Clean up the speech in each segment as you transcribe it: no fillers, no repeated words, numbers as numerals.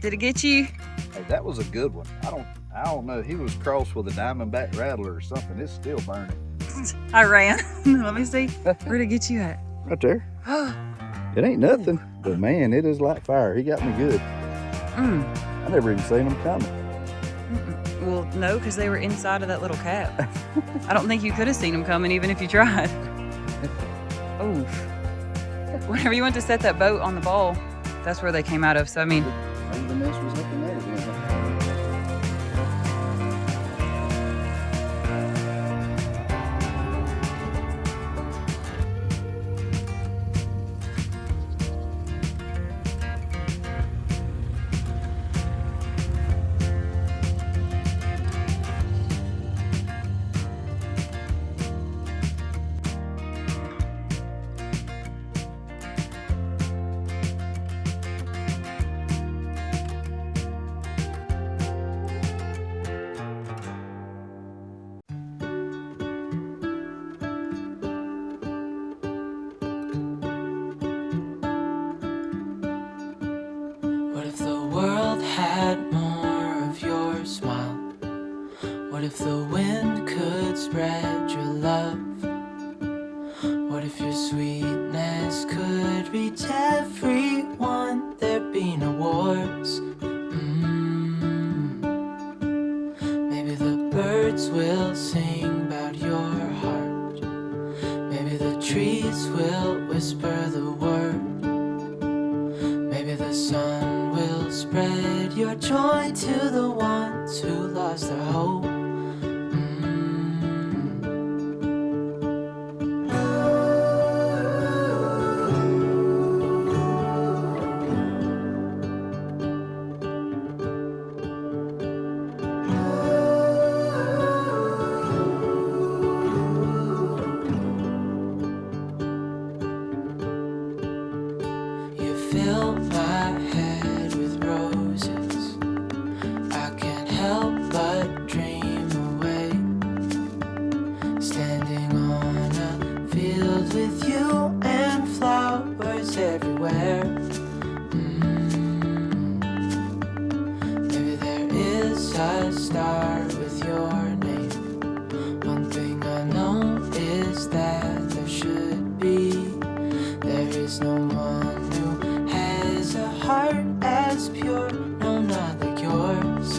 Did it get you? Hey, that was a good one. I don't know. He was crossed with a diamondback rattler or something. It's still burning. I ran. Let me see. Where'd it get you at? Right there. It ain't nothing, but man, it is like fire. He got me good. I never even seen him coming. Well, no, because they were inside of that little cap. I don't think you could have seen them coming even if you tried. Oof. Whenever you went to set that boat on the ball, that's where they came out of. So, I mean, maybe the nest was up in there then. What if the world had more of your smile? What if the wind could spread your love? What if your sweetness could reach everyone? There'd be no wars. Maybe the birds will sing about your heart. Maybe the trees will whisper the word. Maybe the sun will spread your joy to the ones who lost their hope. You fill my head with roses. I can't help but dream away. Standing on a field with you and flowers everywhere. Maybe there is a star with your name. One thing I know is that there should be. There is no one who has a heart as pure, no, not like yours.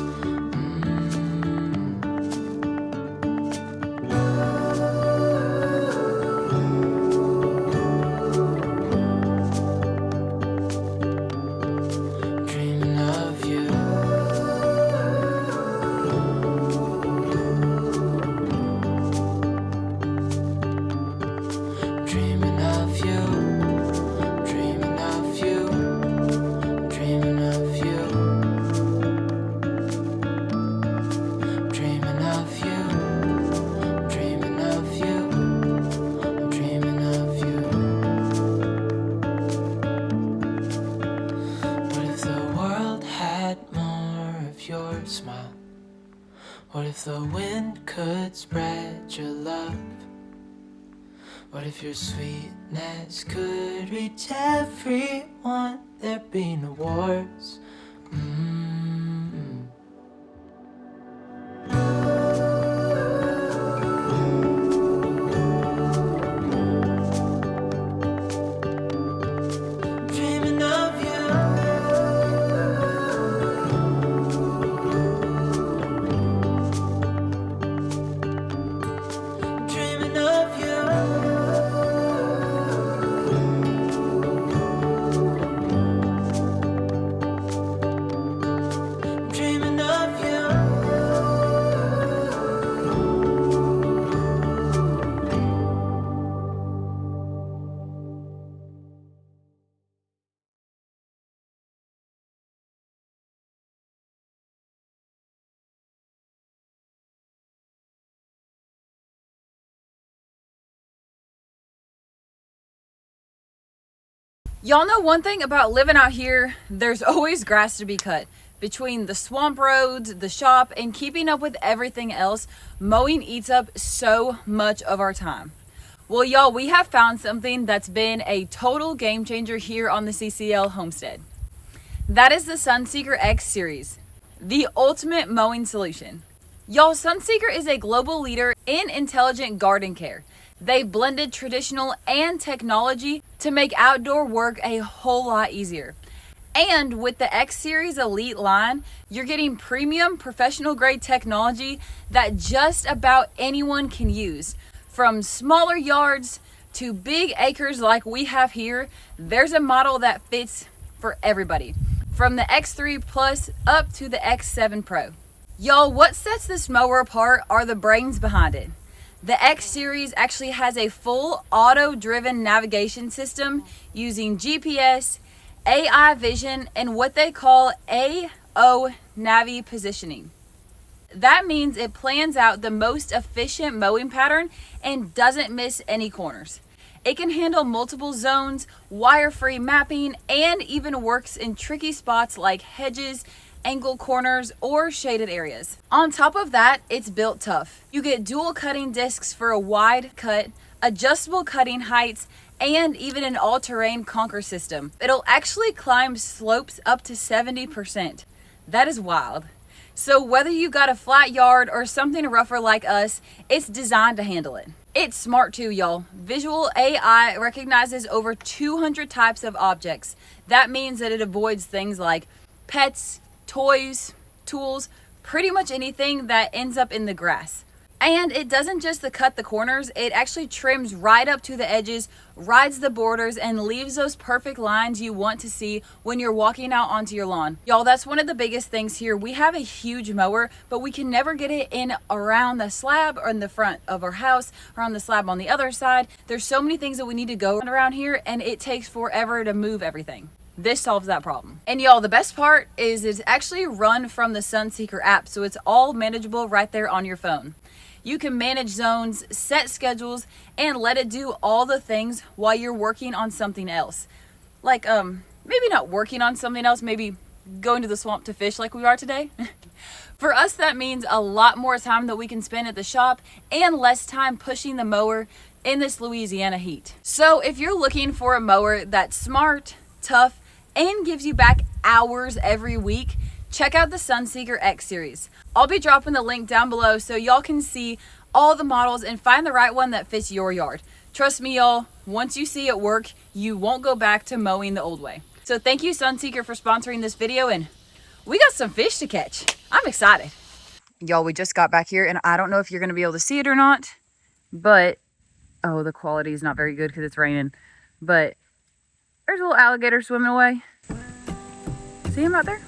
Dreaming of you. Dreaming of you. Dreaming of you. Dreaming of you. Dreaming of you. Dreaming of you. Dreaming of you. What if the world had more of your smile? What if the wind could spread your love? What if your sweetness could reach everyone? There'd be no wars. Dreaming of you. Dreaming of you. Dreaming of you. y'all know one thing about living out here, there's always grass to be cut. Between the swamp roads, the shop, and keeping up with everything else, mowing eats up so much of our time. Well, y'all, we have found something that's been a total game changer here on the CCL homestead. That is the Sunseeker X series, the ultimate mowing solution. Y'all, Sunseeker is a global leader in intelligent garden care. They blended traditional and technology to make outdoor work a whole lot easier. And with the X Series Elite line, you're getting premium professional grade technology that just about anyone can use. From smaller yards to big acres like we have here, there's a model that fits for everybody. From the X3 Plus up to the X7 Pro. Y'all, what sets this mower apart are the brains behind it. The X Series actually has a full auto-driven navigation system using GPS, AI vision, and what they call AO Navi positioning. That means it plans out the most efficient mowing pattern and doesn't miss any corners. It can handle multiple zones, wire-free mapping, and even works in tricky spots like hedges, angle corners, or shaded areas. On top of that, it's built tough. You get dual cutting discs for a wide cut, adjustable cutting heights, and even an all-terrain conker system. It'll actually climb slopes up to 70%. That is wild. So whether you got a flat yard or something rougher like us, it's designed to handle it. It's smart too, y'all. Visual AI recognizes over 200 types of objects. That means that it avoids things like pets, toys, tools, pretty much anything that ends up in the grass. And it doesn't just cut the corners, it actually trims right up to the edges, rides the borders, and leaves those perfect lines you want to see when you're walking out onto your lawn. Y'all, that's one of the biggest things here. We have a huge mower, but we can never get it in around the slab or in the front of our house or on the slab on the other side. There's so many things that we need to go around here, and it takes forever to move everything. This solves that problem. And y'all, the best part is it's actually run from the Sunseeker app, so it's all manageable right there on your phone. You can manage zones, set schedules, and let it do all the things while you're working on something else. Like, maybe not working on something else, maybe going to the swamp to fish like we are today. For us, that means a lot more time that we can spend at the shop and less time pushing the mower in this Louisiana heat. So if you're looking for a mower that's smart, tough, and gives you back hours every week, check out the Sunseeker X Series. I'll be dropping the link down below so y'all can see all the models and find the right one that fits your yard. Trust me, y'all, once you see it work, you won't go back to mowing the old way. So thank you, Sunseeker, for sponsoring this video, and we got some fish to catch. I'm excited. Y'all, we just got back here, and I don't know if you're gonna be able to see it or not, but, oh, the quality is not very good because it's raining, but there's a little alligator swimming away. See him out there?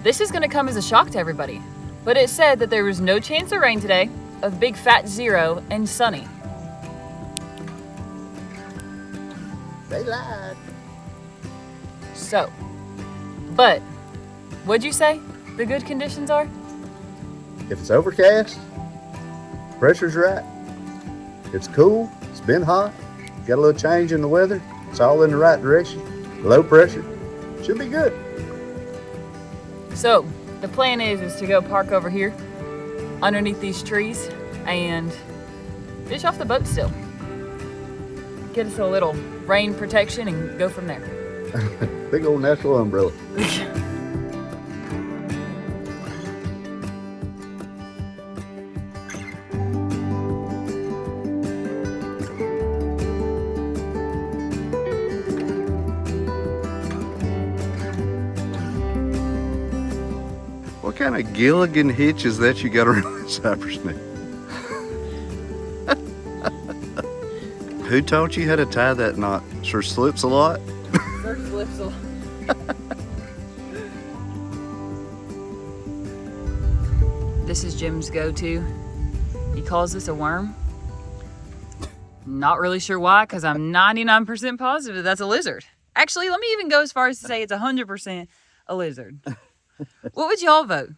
This is gonna come as a shock to everybody, but it said that there was no chance of rain today, a big fat 0, and sunny. They lied. So, but, what'd you say the good conditions are? If it's overcast, pressure's right, it's cool, it's been hot, got a little change in the weather, it's all in the right direction, low pressure, should be good. So, the plan is to go park over here underneath these trees and fish off the boat still. Get us a little rain protection and go from there. Big old natural umbrella. What kind of Gilligan hitch is that you got around that cypress snake? Who taught you how to tie that knot? Sure slips a lot. Sure slips a lot. This is Jim's go-to. He calls this a worm. Not really sure why, because I'm 99% positive that's a lizard. Actually, let me even go as far as to say it's 100% a lizard. What would y'all vote?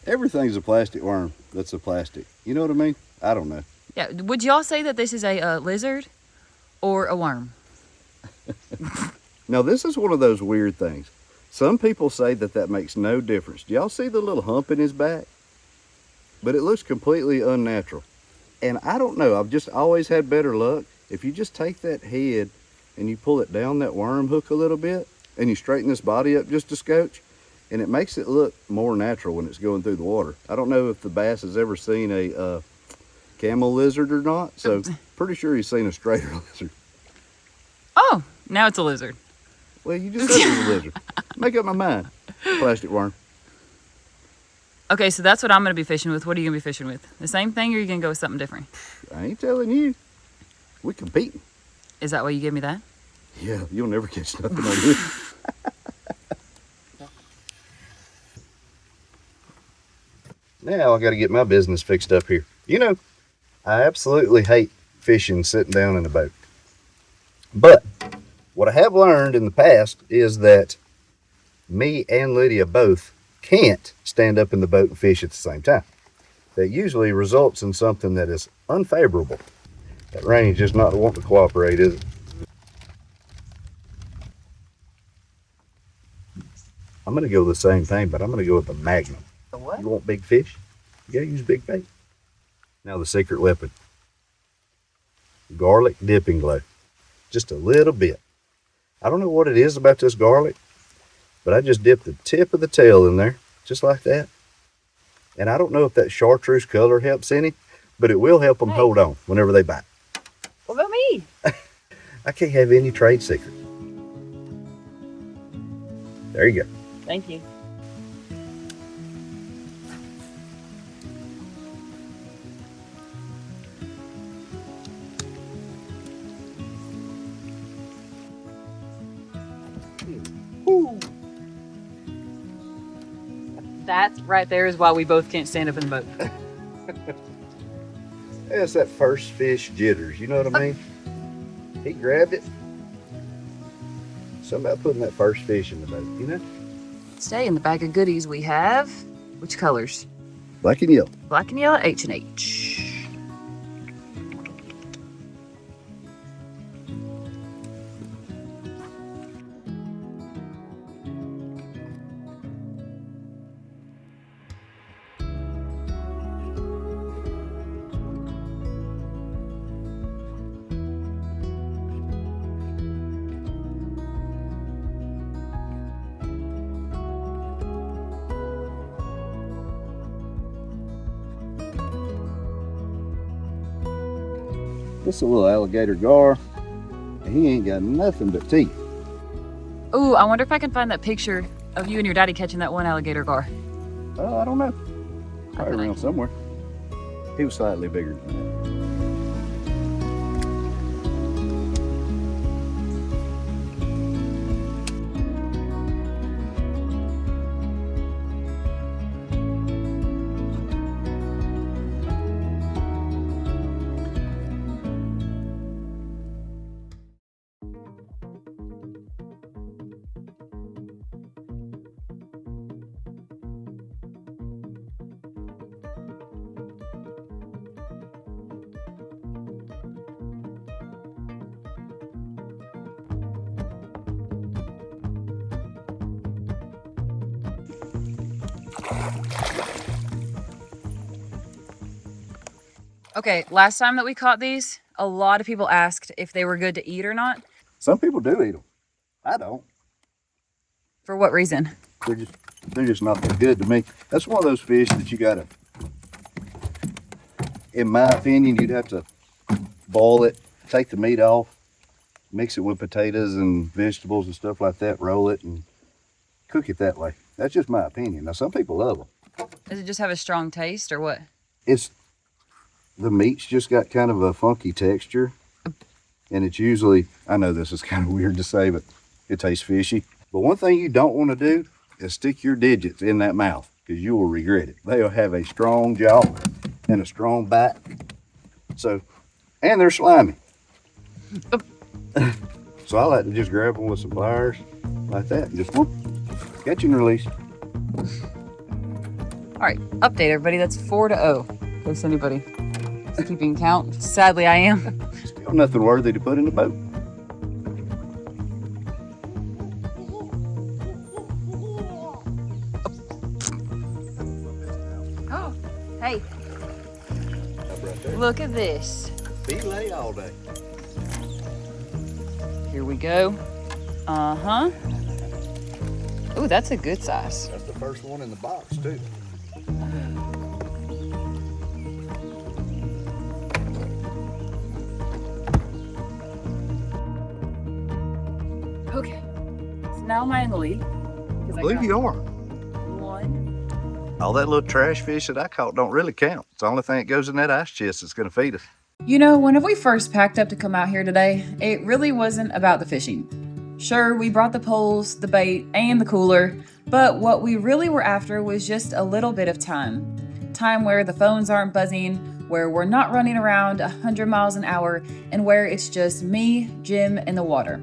Everything's a plastic worm that's a plastic. You know what I mean? I don't know. Yeah, would y'all say that this is a lizard or a worm? Now, this is one of those weird things. Some people say that makes no difference. Do y'all see the little hump in his back? But it looks completely unnatural. And I don't know, I've just always had better luck. If you just take that head and you pull it down that worm hook a little bit, and you straighten this body up just a scotch, and it makes it look more natural when it's going through the water. I don't know if the bass has ever seen a camel lizard or not, so pretty sure he's seen a straighter lizard. Oh, now it's a lizard. Well, you just said it was a lizard. Make up my mind. Plastic worm. Okay, so that's what I'm going to be fishing with. What are you going to be fishing with? The same thing, or are you going to go with something different? I ain't telling you. We competing. Is that why you gave me that? Yeah, you'll never catch nothing on this. Now I got to get my business fixed up here. You know, I absolutely hate fishing sitting down in a boat. But what I have learned in the past is that me and Lydia both can't stand up in the boat and fish at the same time. That usually results in something that is unfavorable. That rain is just not wanting to cooperate, is it? I'm going to go with the same thing, but I'm going to go with the Magnum. The what? You want big fish? You got to use big bait. Now the secret weapon. Garlic dipping glue. Just a little bit. I don't know what it is about this garlic, but I just dipped the tip of the tail in there, just like that. And I don't know if that chartreuse color helps any, but it will help them hold on whenever they bite. What about me? I can't have any trade secret. There you go. Thank you. Woo. That right there is why we both can't stand up in the boat. It's that first fish jitters, you know what I mean? He grabbed it. Something about putting that first fish in the boat, you know? Today in the bag of goodies we have, which colors? Black and yellow. Black and yellow, H&H. This is a little alligator gar, and he ain't got nothing but teeth. Ooh, I wonder if I can find that picture of you and your daddy catching that one alligator gar. Oh, I don't know. I Probably feel around like- somewhere. He was slightly bigger than that. Okay, last time that we caught these, a lot of people asked if they were good to eat or not. Some people do eat them. I don't. For what reason? They're just not that good to me. That's one of those fish that you gotta, in my opinion, you'd have to boil it, take the meat off, mix it with potatoes and vegetables and stuff like that, roll it and cook it that way. That's just my opinion. Now, some people love them. Does it just have a strong taste or what? The meat's just got kind of a funky texture, and it's usually, I know this is kind of weird to say, but it tastes fishy. But one thing you don't want to do is stick your digits in that mouth, because you will regret it. They'll have a strong jaw and a strong bite. So, and they're slimy. So I like to just grab them with some pliers like that and just whoop, catch and release. All right, update everybody. That's 4-0. In case anybody is keeping count. Sadly, I am. Still nothing worthy to put in the boat. Oh, hey, look at this. Belay all day. Here we go. Uh-huh. Ooh, that's a good size. That's the first one in the box, too. Okay, so now am I in the lead? I believe you are. One. All that little trash fish that I caught don't really count. It's the only thing that goes in that ice chest that's going to feed us. You know, whenever we first packed up to come out here today, it really wasn't about the fishing. Sure, we brought the poles, the bait, and the cooler, but what we really were after was just a little bit of time. Time where the phones aren't buzzing, where we're not running around 100 miles an hour, and where it's just me, Jim, and the water.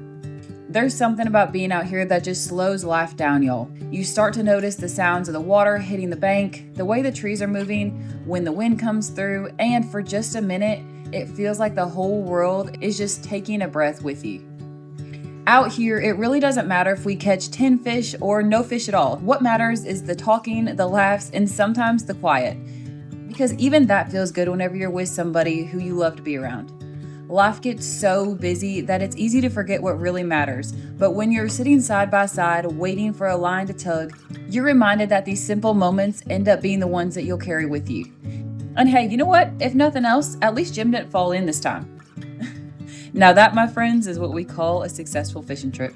There's something about being out here that just slows life down, y'all. You start to notice the sounds of the water hitting the bank, the way the trees are moving, when the wind comes through, and for just a minute, it feels like the whole world is just taking a breath with you. Out here, it really doesn't matter if we catch 10 fish or no fish at all. What matters is the talking, the laughs, and sometimes the quiet. Because even that feels good whenever you're with somebody who you love to be around. Life gets so busy that it's easy to forget what really matters. But when you're sitting side by side, waiting for a line to tug, you're reminded that these simple moments end up being the ones that you'll carry with you. And hey, you know what? If nothing else, at least Jim didn't fall in this time. Now that, my friends, is what we call a successful fishing trip.